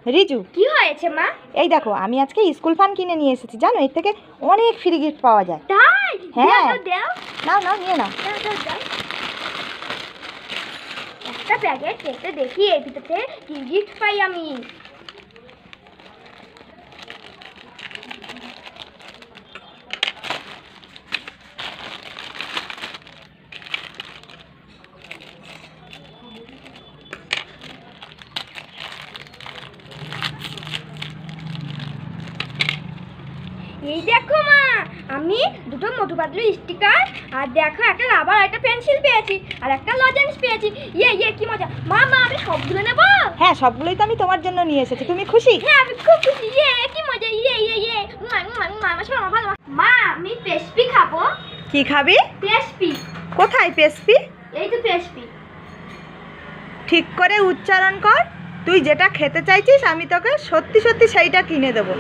রিজু, কি হয়েছে মা? এই দেখো আমি আজকে স্কুল ফান কিনে নিয়ে এসেছি, জানো এর থেকে অনেক ফ্রি গিফট পাওয়া যায়। তাই? হ্যাঁ, দাও নাও নাও নিয়ে নাও। একটা প্যাকেট কেটে দেখি এর ভিতরে কি গিফট পাই আমি। এই দেখো মা, আমি দুটো মোটু পাতলু স্টিকার আর দেখো একটা রাবার একটা পেন্সিল পেয়েছি আর একটা লজেন্স পেয়েছি। ইয়ে কি মজা। মা মা আমি সবগুলো নেব? হ্যাঁ, সবগুলোই তো আমি তোমার জন্য নিয়ে এসেছি। তুমি খুশি? হ্যাঁ আমি খুব খুশি। কি মজা। ইয়ে মা আমি পেস্ট্রি খাবো। কি খাবি? পেস্ট্রি। কোথায় পেস্ট্রি? এই তো পেস্ট্রি। ঠিক করে উচ্চারণ কর। তুই যেটা খেতে চাইছিস আমি তোকে সত্যি সত্যি সেইটা কিনে দেবো।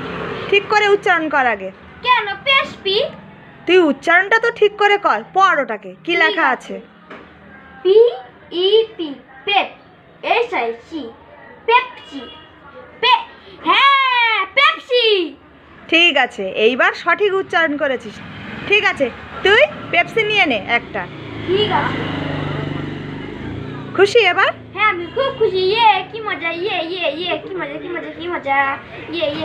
ঠিক করে উচ্চারণ কর আগে। কেন পেস্ট্রি? তুই উচ্চারণটা তো ঠিক করে কর। পড় ওটাকে, কি লেখা আছে? P E P pep S I C Pepsi. হ্যাঁ পেপসি। ঠিক আছে, এইবার সঠিক উচ্চারণ করেছিস। ঠিক আছে, তুই পেপসি নিয়ে নে একটা। ঠিক আছে। খুশি এবার? হ্যাঁ আমি খুব খুশি। কি মজা। ইয়ে কি মজা। ইয়ে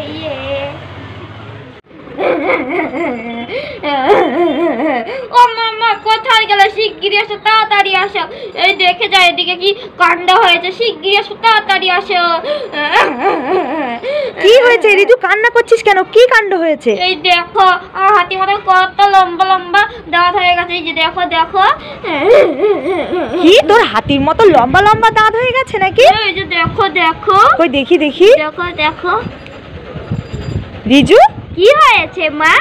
ও মামা কোথায় গেলে? শিগগিরই আসো, তাড়াতাড়ি আসো। এই দেখে যাও এদিকে কি কাণ্ড হয়েছে। শিগগিরই আসো, তাড়াতাড়ি আসো। কি হয়েছে রিজু, কান্না করছিস কেন? কি কাণ্ড হয়েছে? এই দেখো আমার হাতির মতো কত লম্বা লম্বা দাঁত হয়ে গেছে। এই যে দেখো। কি তোর হাতির মতো লম্বা লম্বা দাঁত হয়ে গেছে নাকি? এই যে দেখো। কই দেখি। দেখো রিজু, কি হয়েছে মা?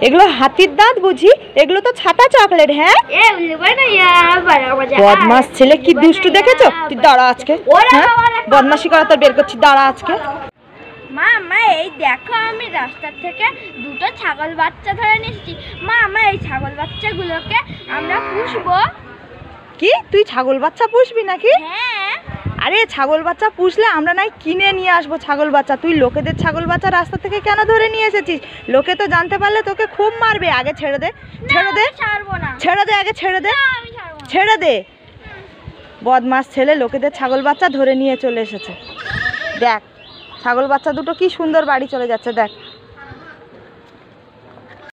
এগুলো হাতির দাঁত বুঝি? এগুলো তো ছাতা চকলেট। হ্যাঁ, বদমাস ছেলে, কি দুষ্টু দেখেছো? তুই দাঁড়া আজকে। হ্যাঁ, বদমাশি করা তোর বের করছি, দাঁড়া আজকে। মা এই দেখো আমি রাস্তা থেকে দুটো ছাগল বাচ্চা ধরে নিয়ে এসেছি। মা এই ছাগল বাচ্চাগুলোকে আমরা পুষবো। কি তুই ছাগল বাচ্চা পুষবি নাকি? হ্যাঁ। আরে ছাগল বাচ্চা পুষলে আমরা নাই কিনে নিয়ে আসবো ছাগল বাচ্চা। তুই লোকেদের ছাগল বাচ্চা রাস্তা থেকে কেন ধরে নিয়ে এসেছিস? লোকে তো জানতে পারলে তোকে খুব মারবে। আগে ছেড়ে দে। ছাড়বো না। আগে ছেড়ে দে। আমি ছাড়বো না। ছেড়ে দে। বদমাস ছেলে লোকেদের ছাগল বাচ্চা ধরে নিয়ে চলে এসেছে। দেখ ছাগল বাচ্চা দুটো কি সুন্দর বাড়ি চলে যাচ্ছে, দেখ।